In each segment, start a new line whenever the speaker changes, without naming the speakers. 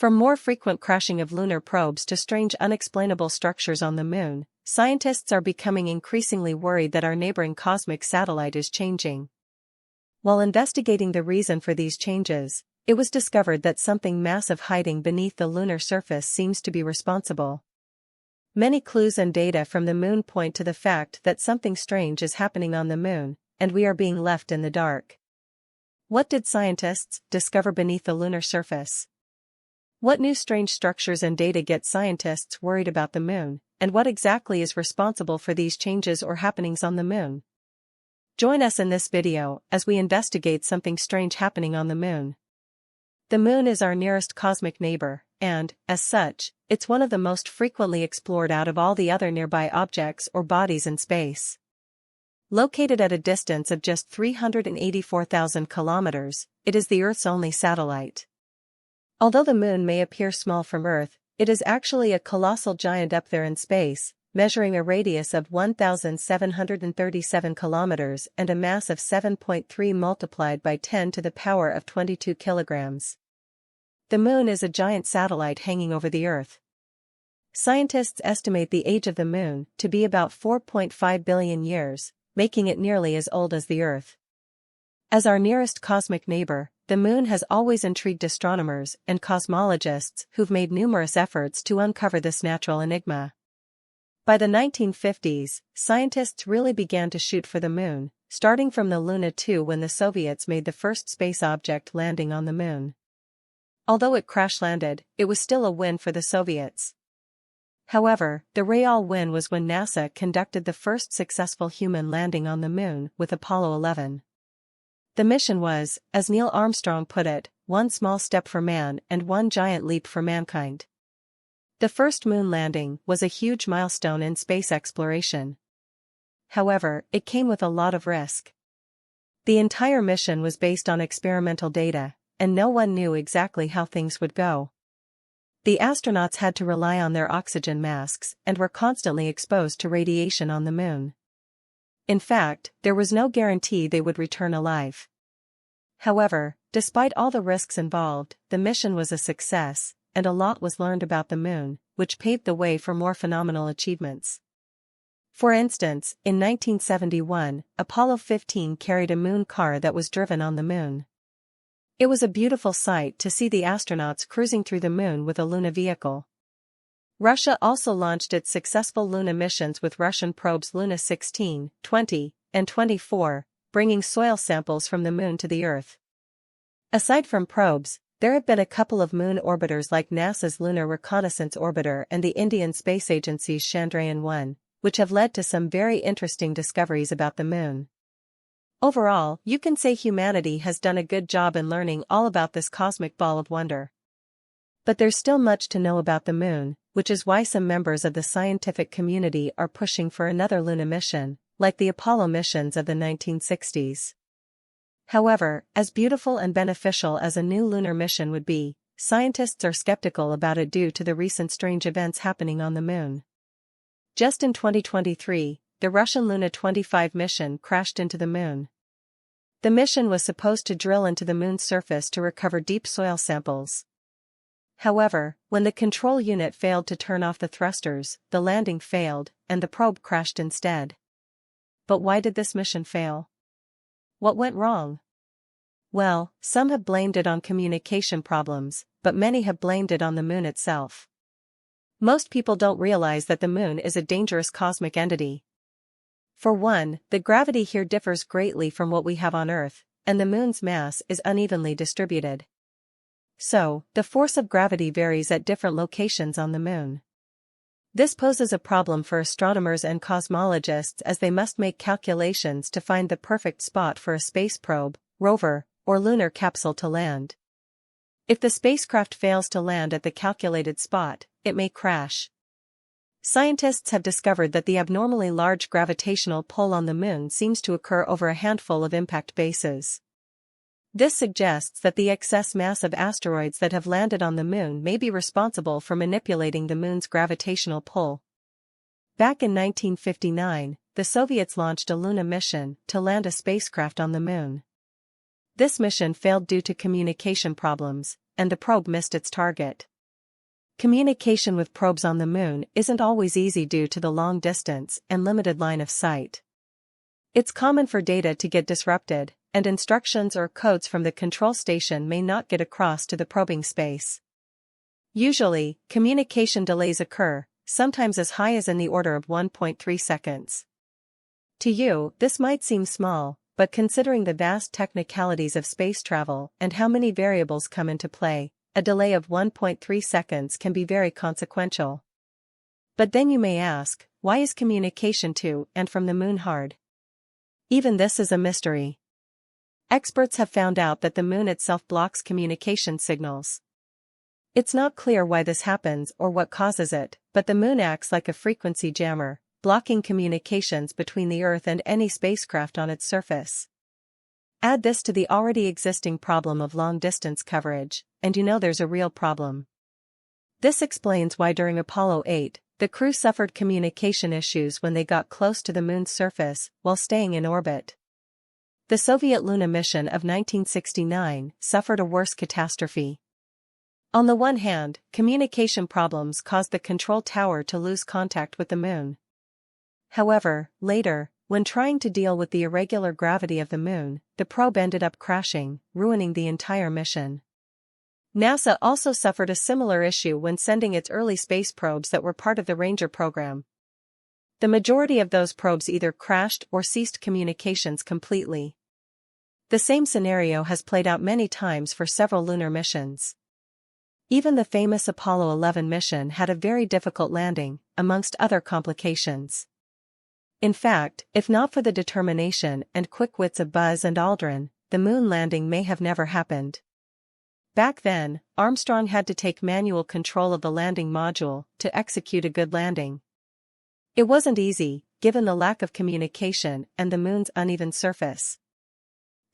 From more frequent crashing of lunar probes to strange unexplainable structures on the moon, scientists are becoming increasingly worried that our neighboring cosmic satellite is changing. While investigating the reason for these changes, it was discovered that something massive hiding beneath the lunar surface seems to be responsible. Many clues and data from the moon point to the fact that something strange is happening on the moon, and we are being left in the dark. What did scientists discover beneath the lunar surface? What new strange structures and data get scientists worried about the moon, and what exactly is responsible for these changes or happenings on the moon? Join us in this video as we investigate something strange happening on the moon. The moon is our nearest cosmic neighbor, and, as such, it's one of the most frequently explored out of all the other nearby objects or bodies in space. Located at a distance of just 384,000 kilometers, it is the Earth's only satellite. Although the moon may appear small from Earth, it is actually a colossal giant up there in space, measuring a radius of 1,737 kilometers and a mass of 7.3 multiplied by 10 to the power of 22 kilograms. The moon is a giant satellite hanging over the Earth. Scientists estimate the age of the moon to be about 4.5 billion years, making it nearly as old as the Earth. As our nearest cosmic neighbor, the moon has always intrigued astronomers and cosmologists who've made numerous efforts to uncover this natural enigma. By the 1950s, scientists really began to shoot for the moon, starting from the Luna 2 when the Soviets made the first space object landing on the moon. Although it crash-landed, it was still a win for the Soviets. However, the real win was when NASA conducted the first successful human landing on the moon with Apollo 11. The mission was, as Neil Armstrong put it, one small step for man and one giant leap for mankind. The first moon landing was a huge milestone in space exploration. However, it came with a lot of risk. The entire mission was based on experimental data, and no one knew exactly how things would go. The astronauts had to rely on their oxygen masks and were constantly exposed to radiation on the moon. In fact, there was no guarantee they would return alive. However, despite all the risks involved, the mission was a success, and a lot was learned about the moon, which paved the way for more phenomenal achievements. For instance, in 1971, Apollo 15 carried a moon car that was driven on the moon. It was a beautiful sight to see the astronauts cruising through the moon with a Luna vehicle. Russia also launched its successful Luna missions with Russian probes Luna 16, 20, and 24, bringing soil samples from the moon to the Earth. Aside from probes, there have been a couple of moon orbiters like NASA's Lunar Reconnaissance Orbiter and the Indian Space Agency's Chandrayaan-1, which have led to some very interesting discoveries about the moon. Overall, you can say humanity has done a good job in learning all about this cosmic ball of wonder. But there's still much to know about the moon, which is why some members of the scientific community are pushing for another Luna mission, like the Apollo missions of the 1960s. However, as beautiful and beneficial as a new lunar mission would be, scientists are skeptical about it due to the recent strange events happening on the moon. Just in 2023, the Russian Luna 25 mission crashed into the moon. The mission was supposed to drill into the moon's surface to recover deep soil samples. However, when the control unit failed to turn off the thrusters, the landing failed, and the probe crashed instead. But why did this mission fail? What went wrong? Well, some have blamed it on communication problems, but many have blamed it on the moon itself. Most people don't realize that the moon is a dangerous cosmic entity. For one, the gravity here differs greatly from what we have on Earth, and the moon's mass is unevenly distributed. So, the force of gravity varies at different locations on the moon. This poses a problem for astronomers and cosmologists as they must make calculations to find the perfect spot for a space probe, rover, or lunar capsule to land. If the spacecraft fails to land at the calculated spot, it may crash. Scientists have discovered that the abnormally large gravitational pull on the moon seems to occur over a handful of impact bases. This suggests that the excess mass of asteroids that have landed on the moon may be responsible for manipulating the moon's gravitational pull. Back in 1959, the Soviets launched a Luna mission to land a spacecraft on the moon. This mission failed due to communication problems, and the probe missed its target. communication with probes on the moon isn't always easy due to the long distance and limited line of sight. It's common for data to get disrupted, and instructions or codes from the control station may not get across to the probing space. Usually, communication delays occur, sometimes as high as in the order of 1.3 seconds. To you, this might seem small, but considering the vast technicalities of space travel and how many variables come into play, a delay of 1.3 seconds can be very consequential. But then you may ask, why is communication to and from the moon hard? Even this is a mystery. Experts have found out that the moon itself blocks communication signals. It's not clear why this happens or what causes it, but the moon acts like a frequency jammer, blocking communications between the Earth and any spacecraft on its surface. Add this to the already existing problem of long-distance coverage, and you know there's a real problem. This explains why during Apollo 8, the crew suffered communication issues when they got close to the moon's surface while staying in orbit. The Soviet Luna mission of 1969 suffered a worse catastrophe. On the one hand, communication problems caused the control tower to lose contact with the moon. However, later, when trying to deal with the irregular gravity of the moon, the probe ended up crashing, ruining the entire mission. NASA also suffered a similar issue when sending its early space probes that were part of the Ranger program. The majority of those probes either crashed or ceased communications completely. The same scenario has played out many times for several lunar missions. Even the famous Apollo 11 mission had a very difficult landing, amongst other complications. In fact, if not for the determination and quick wits of Buzz and Aldrin, the moon landing may have never happened. Back then, Armstrong had to take manual control of the landing module to execute a good landing. It wasn't easy, given the lack of communication and the moon's uneven surface.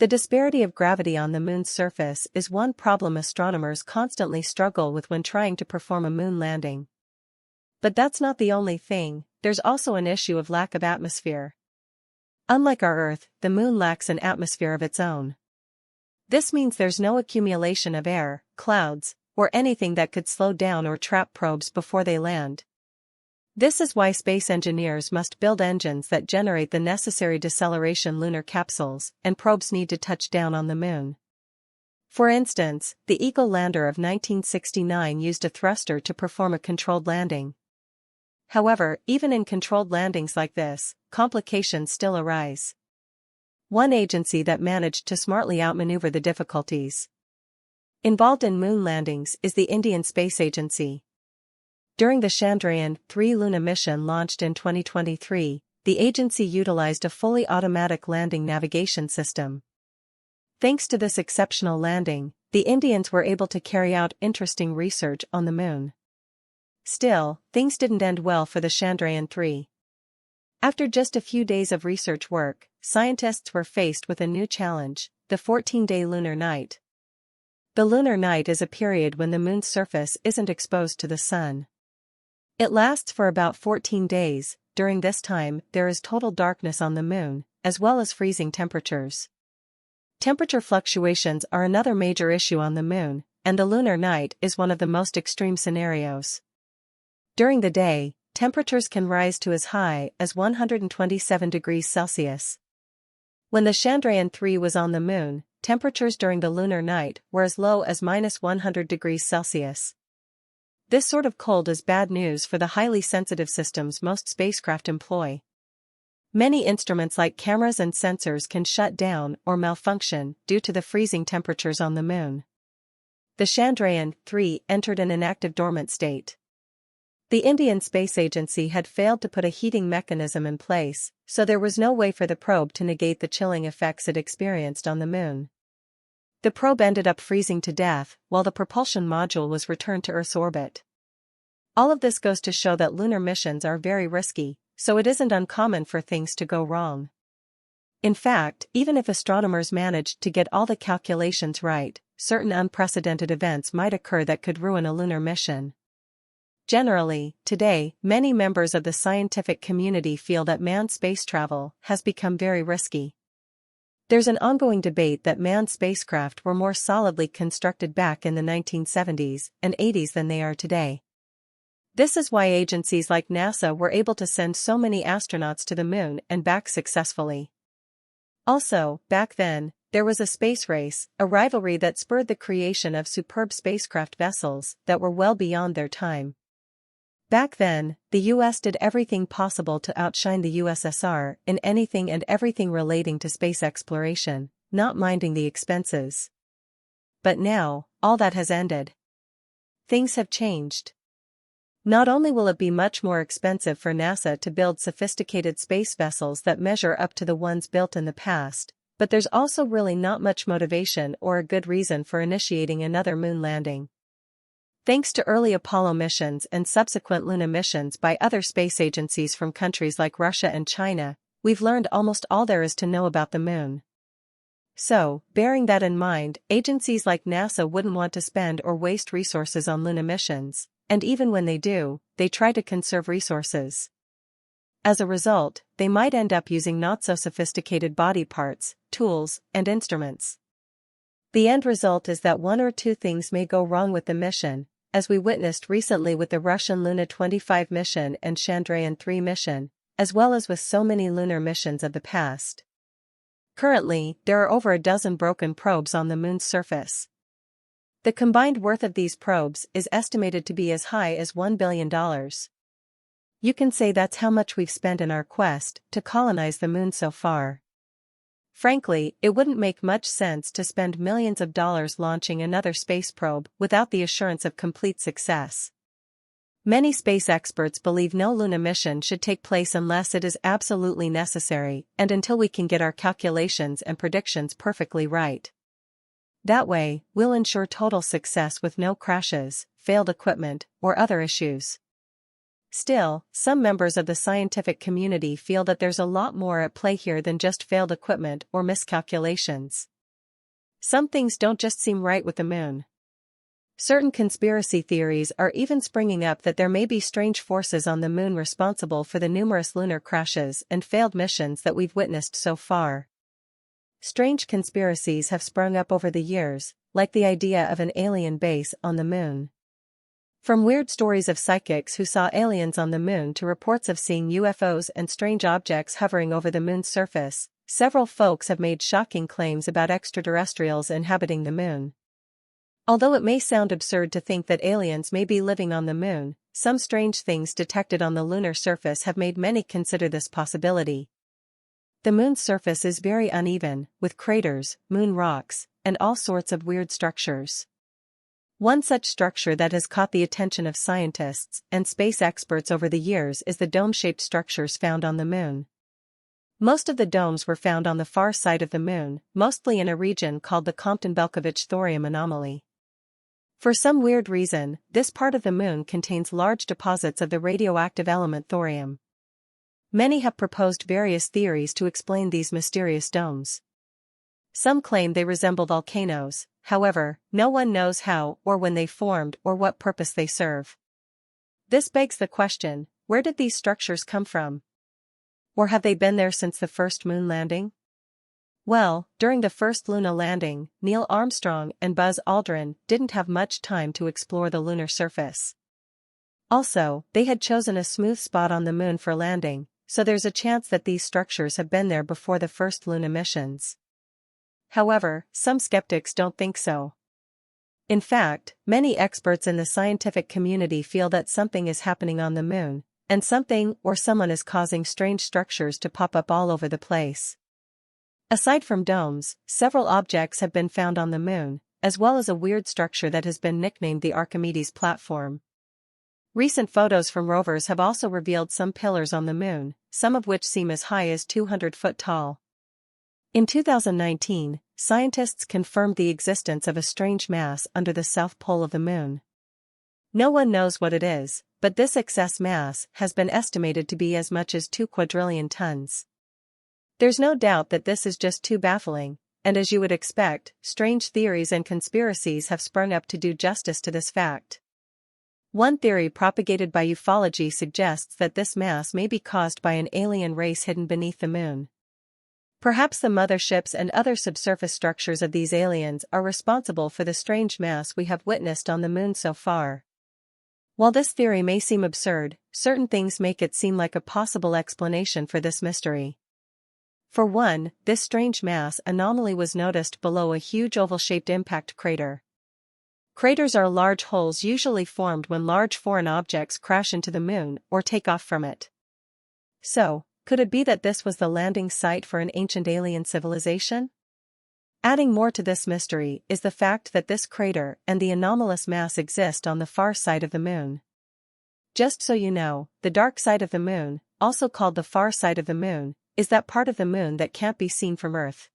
The disparity of gravity on the moon's surface is one problem astronomers constantly struggle with when trying to perform a moon landing. But that's not the only thing, there's also an issue of lack of atmosphere. Unlike our Earth, the moon lacks an atmosphere of its own. This means there's no accumulation of air, clouds, or anything that could slow down or trap probes before they land. This is why space engineers must build engines that generate the necessary deceleration lunar capsules, and probes need to touch down on the moon. For instance, the Eagle lander of 1969 used a thruster to perform a controlled landing. However, even in controlled landings like this, complications still arise. One agency that managed to smartly outmaneuver the difficulties involved in moon landings is the Indian Space Agency. During the Chandrayaan-3 Luna mission launched in 2023, the agency utilized a fully automatic landing navigation system. Thanks to this exceptional landing, the Indians were able to carry out interesting research on the moon. Still, things didn't end well for the Chandrayaan-3. After just a few days of research work, scientists were faced with a new challenge, the 14-day lunar night. The lunar night is a period when the moon's surface isn't exposed to the sun. It lasts for about 14 days. During this time, there is total darkness on the moon, as well as freezing temperatures. Temperature fluctuations are another major issue on the moon, and the lunar night is one of the most extreme scenarios. During the day, temperatures can rise to as high as 127 degrees Celsius. When the Chandrayaan-3 was on the moon, temperatures during the lunar night were as low as -100 degrees Celsius. This sort of cold is bad news for the highly sensitive systems most spacecraft employ. Many instruments like cameras and sensors can shut down or malfunction due to the freezing temperatures on the moon. The Chandrayaan-3 entered an inactive dormant state. The Indian Space Agency had failed to put a heating mechanism in place, so there was no way for the probe to negate the chilling effects it experienced on the moon. The probe ended up freezing to death, while the propulsion module was returned to Earth's orbit. All of this goes to show that lunar missions are very risky, so it isn't uncommon for things to go wrong. In fact, even if astronomers managed to get all the calculations right, certain unprecedented events might occur that could ruin a lunar mission. Generally, today, many members of the scientific community feel that manned space travel has become very risky. There's an ongoing debate that manned spacecraft were more solidly constructed back in the 1970s and 80s than they are today. This is why agencies like NASA were able to send so many astronauts to the moon and back successfully. Also, back then, there was a space race, a rivalry that spurred the creation of superb spacecraft vessels that were well beyond their time. Back then, the US did everything possible to outshine the USSR in anything and everything relating to space exploration, not minding the expenses. But now, all that has ended. Things have changed. Not only will it be much more expensive for NASA to build sophisticated space vessels that measure up to the ones built in the past, but there's also really not much motivation or a good reason for initiating another moon landing. Thanks to early Apollo missions and subsequent Luna missions by other space agencies from countries like Russia and China, we've learned almost all there is to know about the moon. So, bearing that in mind, agencies like NASA wouldn't want to spend or waste resources on Luna missions, and even when they do, they try to conserve resources. As a result, they might end up using not-so-sophisticated body parts, tools, and instruments. The end result is that one or two things may go wrong with the mission, as we witnessed recently with the Russian Luna 25 mission and Chandrayaan-3 mission, as well as with so many lunar missions of the past. Currently, there are over a dozen broken probes on the moon's surface. The combined worth of these probes is estimated to be as high as $1 billion. You can say that's how much we've spent in our quest to colonize the moon so far. Frankly, it wouldn't make much sense to spend millions of dollars launching another space probe without the assurance of complete success. Many space experts believe no Luna mission should take place unless it is absolutely necessary and until we can get our calculations and predictions perfectly right. That way, we'll ensure total success with no crashes, failed equipment, or other issues. Still, some members of the scientific community feel that there's a lot more at play here than just failed equipment or miscalculations. Some things don't just seem right with the moon. Certain conspiracy theories are even springing up that there may be strange forces on the moon responsible for the numerous lunar crashes and failed missions that we've witnessed so far. Strange conspiracies have sprung up over the years, like the idea of an alien base on the moon. From weird stories of psychics who saw aliens on the moon to reports of seeing UFOs and strange objects hovering over the moon's surface, several folks have made shocking claims about extraterrestrials inhabiting the moon. Although it may sound absurd to think that aliens may be living on the moon, some strange things detected on the lunar surface have made many consider this possibility. The moon's surface is very uneven, with craters, moon rocks, and all sorts of weird structures. One such structure that has caught the attention of scientists and space experts over the years is the dome-shaped structures found on the moon. Most of the domes were found on the far side of the moon, mostly in a region called the Compton-Belkovich thorium anomaly. For some weird reason, this part of the moon contains large deposits of the radioactive element thorium. Many have proposed various theories to explain these mysterious domes. Some claim they resemble volcanoes, however, no one knows how or when they formed or what purpose they serve. This begs the question, where did these structures come from? Or have they been there since the first moon landing? Well, during the first Luna landing, Neil Armstrong and Buzz Aldrin didn't have much time to explore the lunar surface. Also, they had chosen a smooth spot on the moon for landing, so there's a chance that these structures have been there before the first Luna missions. However, some skeptics don't think so. In fact, many experts in the scientific community feel that something is happening on the moon, and something or someone is causing strange structures to pop up all over the place. Aside from domes, several objects have been found on the moon, as well as a weird structure that has been nicknamed the Archimedes platform. Recent photos from rovers have also revealed some pillars on the moon, some of which seem as high as 200 foot tall. In 2019, scientists confirmed the existence of a strange mass under the south pole of the moon. No one knows what it is, but this excess mass has been estimated to be as much as 2 quadrillion tons. There's no doubt that this is just too baffling, and as you would expect, strange theories and conspiracies have sprung up to do justice to this fact. One theory propagated by ufology suggests that this mass may be caused by an alien race hidden beneath the moon. Perhaps the motherships and other subsurface structures of these aliens are responsible for the strange mass we have witnessed on the moon so far. While this theory may seem absurd, certain things make it seem like a possible explanation for this mystery. For one, this strange mass anomaly was noticed below a huge oval-shaped impact crater. Craters are large holes usually formed when large foreign objects crash into the moon or take off from it. So, could it be that this was the landing site for an ancient alien civilization? Adding more to this mystery is the fact that this crater and the anomalous mass exist on the far side of the moon. Just so you know, the dark side of the moon, also called the far side of the moon, is that part of the moon that can't be seen from Earth.